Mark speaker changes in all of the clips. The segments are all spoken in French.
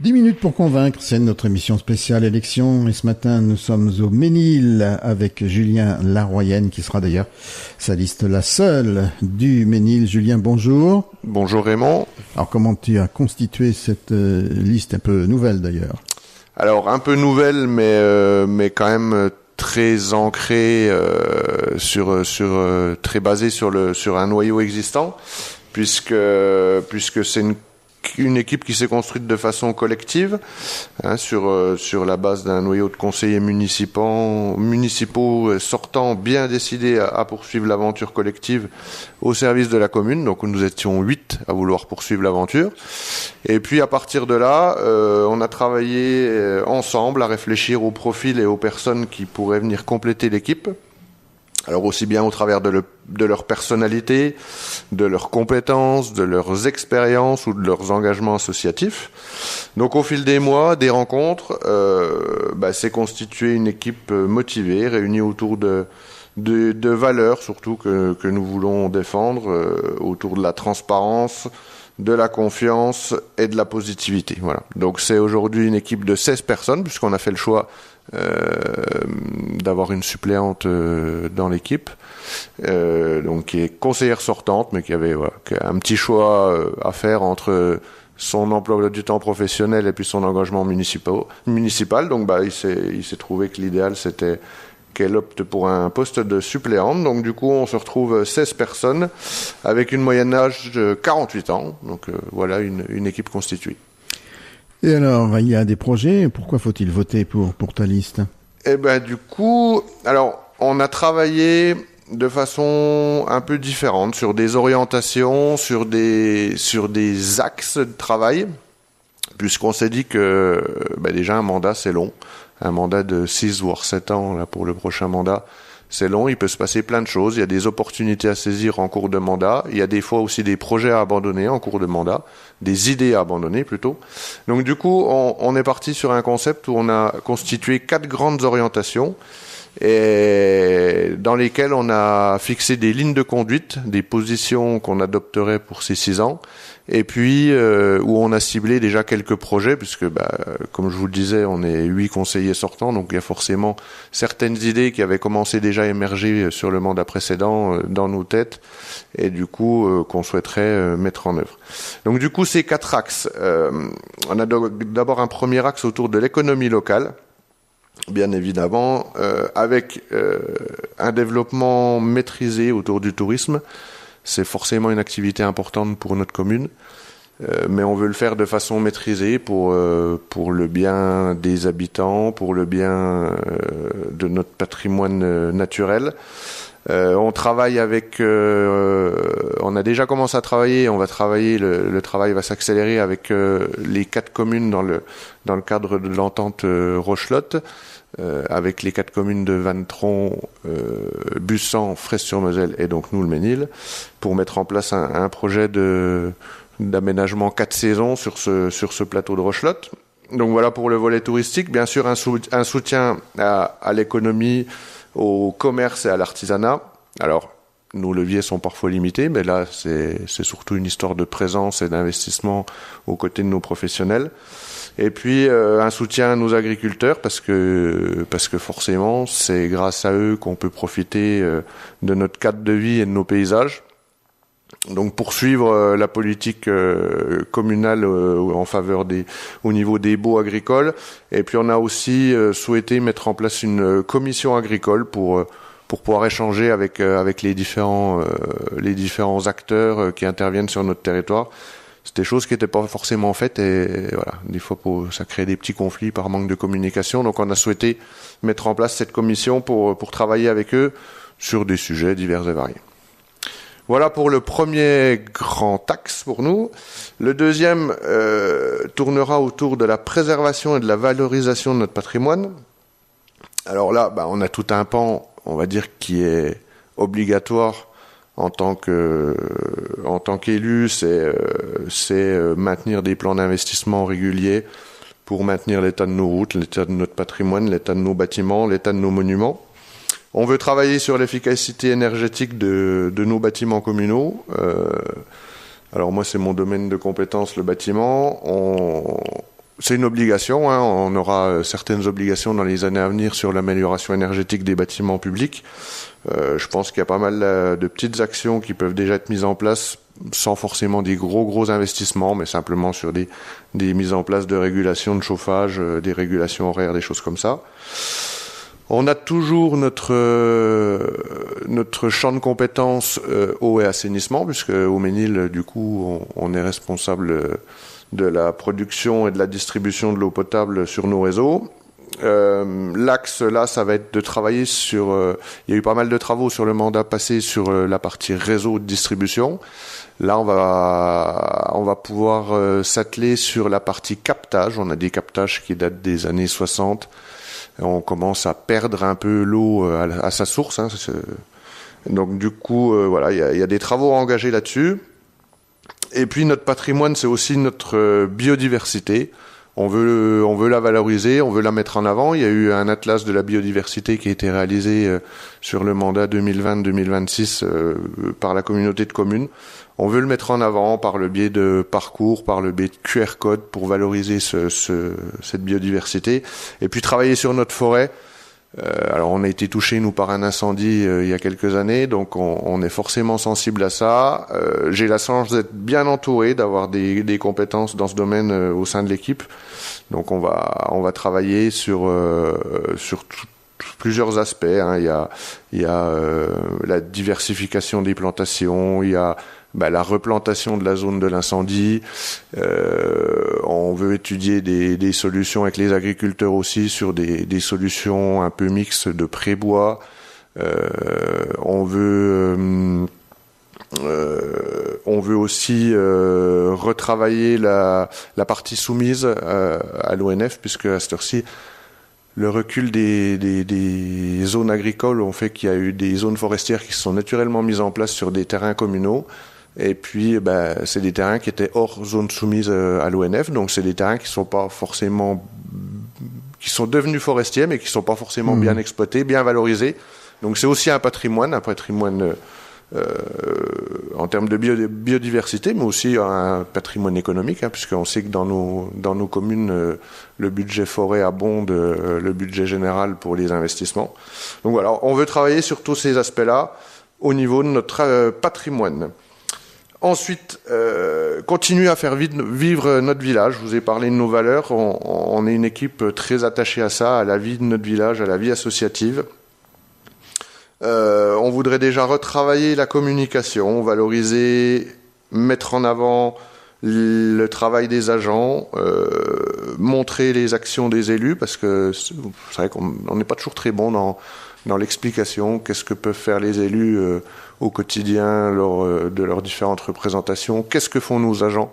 Speaker 1: 10 minutes pour convaincre, c'est notre émission spéciale élection et ce matin nous sommes au Ménil avec Julien Laroyenne qui sera d'ailleurs sa liste la seule du Ménil. Julien, bonjour.
Speaker 2: Bonjour Raymond.
Speaker 1: Alors comment tu as constitué cette liste un peu nouvelle d'ailleurs?
Speaker 2: Alors un peu nouvelle mais quand même très ancrée très basée sur un noyau existant puisque c'est une équipe qui s'est construite de façon collective, sur la base d'un noyau de conseillers municipaux sortants bien décidés à poursuivre l'aventure collective au service de la commune. Donc nous étions 8 à vouloir poursuivre l'aventure. Et puis à partir de là, on a travaillé ensemble à réfléchir aux profils et aux personnes qui pourraient venir compléter l'équipe. Alors aussi bien au travers de leur personnalité, de leurs compétences, de leurs expériences ou de leurs engagements associatifs. Donc au fil des mois, des rencontres, s'est constituée une équipe motivée, réunie autour de valeurs surtout que nous voulons défendre, autour de la transparence, de la confiance et de la positivité. Voilà. Donc c'est aujourd'hui une équipe de 16 personnes puisqu'on a fait le choix d'avoir une suppléante dans l'équipe, donc qui est conseillère sortante, mais qui a un petit choix à faire entre son emploi du temps professionnel et puis son engagement municipal. Donc il s'est trouvé que l'idéal c'était qu'elle opte pour un poste de suppléante. Donc du coup on se retrouve 16 personnes avec une moyenne d'âge de 48 ans. Donc voilà une équipe constituée.
Speaker 1: Et alors, il y a des projets. Pourquoi faut-il voter pour ta liste?
Speaker 2: Du coup, alors, on a travaillé de façon un peu différente sur des orientations, sur des axes de travail, puisqu'on s'est dit que déjà un mandat c'est long, un mandat de 6 voire 7 ans là pour le prochain mandat. C'est long, il peut se passer plein de choses, il y a des opportunités à saisir en cours de mandat, il y a des fois aussi des projets à abandonner en cours de mandat, des idées à abandonner plutôt. Donc du coup, on est parti sur un concept où on a constitué 4 grandes orientations et dans lesquelles on a fixé des lignes de conduite, des positions qu'on adopterait pour ces 6 ans, et puis où on a ciblé déjà quelques projets, puisque comme je vous le disais, on est 8 conseillers sortants, donc il y a forcément certaines idées qui avaient commencé déjà à émerger sur le mandat précédent dans nos têtes, et du coup qu'on souhaiterait mettre en œuvre. Donc du coup, ces 4 axes, on a d'abord un premier axe autour de l'économie locale, bien évidemment, avec un développement maîtrisé autour du tourisme. C'est forcément une activité importante pour notre commune, mais on veut le faire de façon maîtrisée pour le bien des habitants, pour le bien de notre patrimoine naturel. On travaille on a déjà commencé à travailler, on va travailler, le travail va s'accélérer avec les 4 communes dans le cadre de l'entente Rochelotte, avec les 4 communes de Vanneton, Bussan, Fraisse-sur-Moselle et donc nous le Ménil, pour mettre en place un projet d'aménagement 4 saisons sur ce plateau de Rochelotte. Donc voilà pour le volet touristique, bien sûr un soutien à l'économie, au commerce et à l'artisanat. Alors, nos leviers sont parfois limités, mais là, c'est surtout une histoire de présence et d'investissement aux côtés de nos professionnels. Et puis, un soutien à nos agriculteurs, parce que forcément, c'est grâce à eux qu'on peut profiter de notre cadre de vie et de nos paysages. Donc poursuivre la politique communale en faveur au niveau des baux agricoles, et puis on a aussi souhaité mettre en place une commission agricole pour pouvoir échanger avec les différents acteurs qui interviennent sur notre territoire. C'est des choses qui n'étaient pas forcément faites et voilà, des fois ça crée des petits conflits par manque de communication. Donc on a souhaité mettre en place cette commission pour travailler avec eux sur des sujets divers et variés. Voilà pour le premier grand axe pour nous. Le deuxième tournera autour de la préservation et de la valorisation de notre patrimoine. Alors là, on a tout un pan, on va dire, qui est obligatoire en tant qu'élu, c'est maintenir des plans d'investissement réguliers pour maintenir l'état de nos routes, l'état de notre patrimoine, l'état de nos bâtiments, l'état de nos monuments. On veut travailler sur l'efficacité énergétique de nos bâtiments communaux. Alors moi, c'est mon domaine de compétence, le bâtiment. c'est une obligation, hein. On aura certaines obligations dans les années à venir sur l'amélioration énergétique des bâtiments publics. Je pense qu'il y a pas mal de petites actions qui peuvent déjà être mises en place sans forcément des gros investissements, mais simplement sur des mises en place de régulation de chauffage, des régulations horaires, des choses comme ça. On a toujours notre champ de compétences eau et assainissement, puisque au Ménil, du coup, on est responsable de la production et de la distribution de l'eau potable sur nos réseaux. L'axe là, ça va être de travailler sur. Il y a eu pas mal de travaux sur le mandat passé sur la partie réseau de distribution. Là, on va pouvoir s'atteler sur la partie captage. On a des captages qui datent des années 60. On commence à perdre un peu l'eau à sa source. Hein. Donc du coup, voilà, il y a des travaux engagés là-dessus. Et puis notre patrimoine, c'est aussi notre biodiversité. On veut la valoriser, on veut la mettre en avant. Il y a eu un atlas de la biodiversité qui a été réalisé sur le mandat 2020-2026 par la communauté de communes. On veut le mettre en avant par le biais de parcours, par le biais de QR code pour valoriser cette biodiversité. Et puis travailler sur notre forêt. Alors on a été touché nous par un incendie il y a quelques années, donc on est forcément sensible à ça. J'ai la chance d'être bien entouré, d'avoir des compétences dans ce domaine au sein de l'équipe. Donc on va travailler sur plusieurs aspects. Hein. Il y a la diversification des plantations, il y a la replantation de la zone de l'incendie. On veut étudier des solutions avec les agriculteurs aussi sur des solutions un peu mixtes de pré-bois. On veut aussi retravailler la partie soumise à l'ONF, puisque à cette heure-ci, le recul des zones agricoles ont fait qu'il y a eu des zones forestières qui se sont naturellement mises en place sur des terrains communaux. Et puis, c'est des terrains qui étaient hors zone soumise à l'ONF. Donc, c'est des terrains qui sont devenus forestiers, mais qui sont pas forcément bien exploités, bien valorisés. Donc, c'est aussi un patrimoine en termes de biodiversité, mais aussi un patrimoine économique, hein, puisqu'on sait que dans nos communes, le budget forêt abonde le budget général pour les investissements. Donc voilà, on veut travailler sur tous ces aspects-là au niveau de notre patrimoine. Ensuite, continuer à faire vivre notre village. Je vous ai parlé de nos valeurs. On est une équipe très attachée à ça, à la vie de notre village, à la vie associative. On voudrait déjà retravailler la communication, valoriser, mettre en avant le travail des agents, montrer les actions des élus, parce que c'est vrai qu'on n'est pas toujours très bon dans l'explication. Qu'est-ce que peuvent faire les élus au quotidien lors de leurs différentes représentations? Qu'est-ce que font nos agents?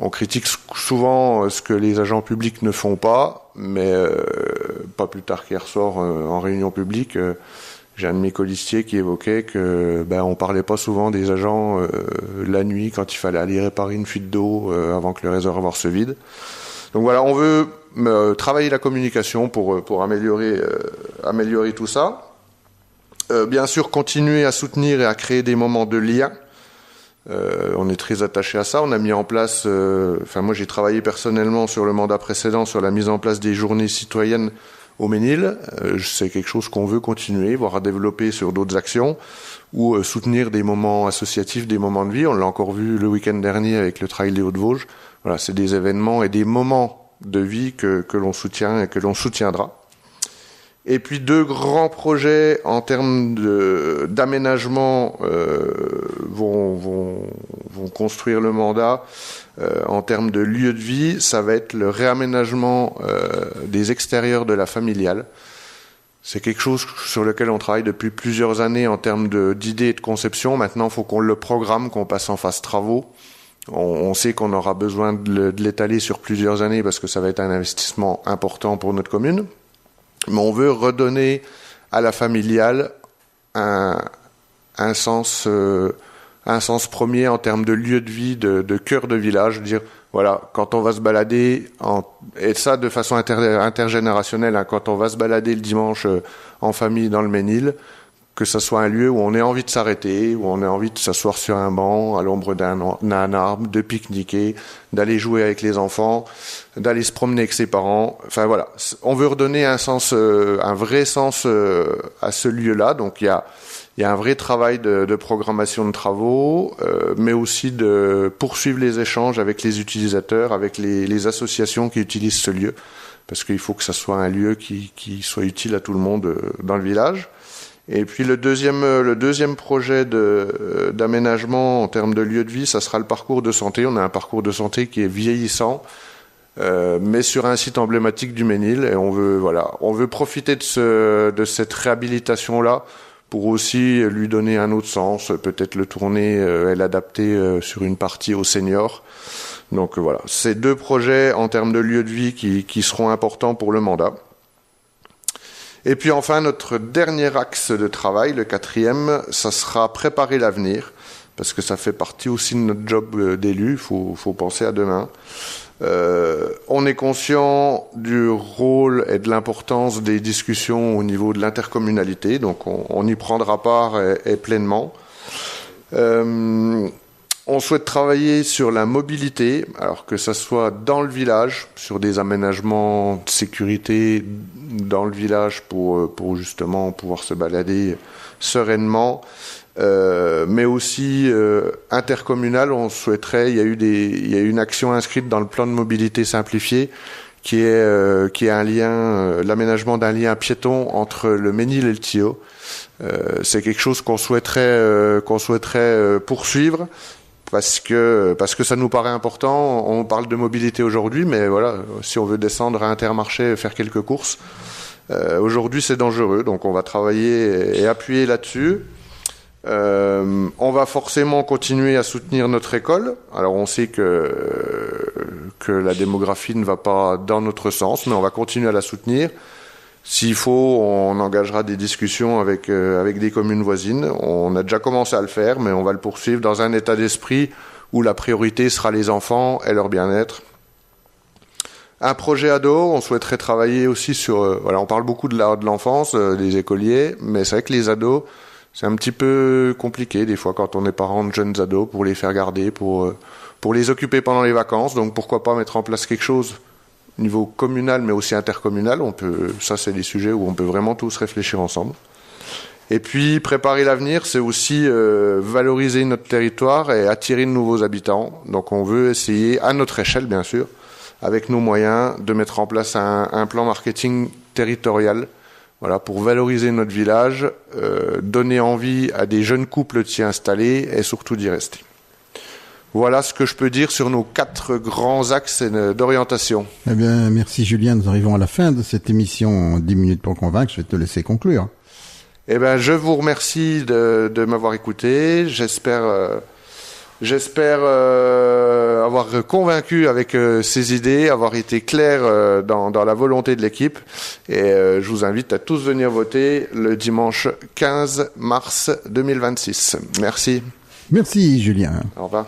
Speaker 2: On critique souvent ce que les agents publics ne font pas, mais pas plus tard qu'hier soir en réunion publique, j'ai un de mes colistiers qui évoquait que on parlait pas souvent des agents la nuit quand il fallait aller réparer une fuite d'eau avant que le réservoir se vide. Donc voilà, on veut travailler la communication pour améliorer tout ça. Bien sûr, continuer à soutenir et à créer des moments de lien. On est très attaché à ça. On a mis en place, moi j'ai travaillé personnellement sur le mandat précédent sur la mise en place des journées citoyennes au Ménil. C'est quelque chose qu'on veut continuer, voire à développer sur d'autres actions, ou soutenir des moments associatifs, des moments de vie. On l'a encore vu le week-end dernier avec le Trail des Hauts-de-Vosges. Voilà, c'est des événements et des moments de vie que l'on soutient et que l'on soutiendra. Et puis 2 grands projets en termes d'aménagement vont construire le mandat. En termes de lieu de vie, ça va être le réaménagement des extérieurs de la familiale. C'est quelque chose sur lequel on travaille depuis plusieurs années en termes d'idées et de conception. Maintenant, il faut qu'on le programme, qu'on passe en phase travaux. On sait qu'on aura besoin de l'étaler sur plusieurs années parce que ça va être un investissement important pour notre commune. Mais on veut redonner à la familiale un sens premier en termes de lieu de vie, de cœur de village. Dire, voilà, quand on va se balader, et ça de façon intergénérationnelle, hein, quand on va se balader le dimanche en famille dans le Ménil, que ça soit un lieu où on ait envie de s'arrêter, où on ait envie de s'asseoir sur un banc, à l'ombre d'un arbre, de pique-niquer, d'aller jouer avec les enfants, d'aller se promener avec ses parents. Enfin voilà, on veut redonner un sens, un vrai sens à ce lieu-là. Donc il y a un vrai travail de programmation de travaux, mais aussi de poursuivre les échanges avec les utilisateurs, avec les associations qui utilisent ce lieu, parce qu'il faut que ça soit un lieu qui soit utile à tout le monde dans le village. Et puis le deuxième projet d'aménagement en termes de lieu de vie, ça sera le parcours de santé. On a un parcours de santé qui est vieillissant, mais sur un site emblématique du Ménil, et on veut profiter de cette réhabilitation-là pour aussi lui donner un autre sens, peut-être le tourner et l'adapter sur une partie aux seniors. Donc voilà, ces 2 projets en termes de lieu de vie qui seront importants pour le mandat. Et puis enfin, notre dernier axe de travail, le 4e, ça sera préparer l'avenir, parce que ça fait partie aussi de notre job d'élu, faut penser à demain. On est conscient du rôle et de l'importance des discussions au niveau de l'intercommunalité, donc on y prendra part et pleinement. On souhaite travailler sur la mobilité, alors que ça soit dans le village, sur des aménagements de sécurité dans le village pour justement pouvoir se balader sereinement, mais aussi intercommunal. On souhaiterait, il y a eu une action inscrite dans le plan de mobilité simplifié qui est un lien, l'aménagement d'un lien piéton entre le Ménil et le Thillot. C'est quelque chose qu'on souhaiterait poursuivre. Parce que ça nous paraît important. On parle de mobilité aujourd'hui, mais voilà, si on veut descendre à Intermarché et faire quelques courses, aujourd'hui c'est dangereux, donc on va travailler et appuyer là-dessus. On va forcément continuer à soutenir notre école. Alors on sait que la démographie ne va pas dans notre sens, mais on va continuer à la soutenir. S'il faut, on engagera des discussions avec des communes voisines. On a déjà commencé à le faire, mais on va le poursuivre dans un état d'esprit où la priorité sera les enfants et leur bien-être. Un projet ado, on souhaiterait travailler aussi sur... on parle beaucoup de l'enfance, des écoliers, mais c'est vrai que les ados, c'est un petit peu compliqué des fois quand on est parent de jeunes ados pour les faire garder, pour les occuper pendant les vacances. Donc pourquoi pas mettre en place quelque chose au niveau communal, mais aussi intercommunal. Ça, c'est des sujets où on peut vraiment tous réfléchir ensemble. Et puis, préparer l'avenir, c'est aussi valoriser notre territoire et attirer de nouveaux habitants. Donc, on veut essayer, à notre échelle, bien sûr, avec nos moyens, de mettre en place un plan marketing territorial, voilà, pour valoriser notre village, donner envie à des jeunes couples de s'y installer et surtout d'y rester. Voilà ce que je peux dire sur nos 4 grands axes d'orientation.
Speaker 1: Eh bien, merci Julien. Nous arrivons à la fin de cette émission 10 minutes pour convaincre. Je vais te laisser conclure.
Speaker 2: Eh bien, je vous remercie de m'avoir écouté. J'espère avoir convaincu avec ces idées, avoir été clair dans la volonté de l'équipe. Et je vous invite à tous venir voter le dimanche 15 mars 2026. Merci.
Speaker 1: Merci Julien.
Speaker 2: Au revoir.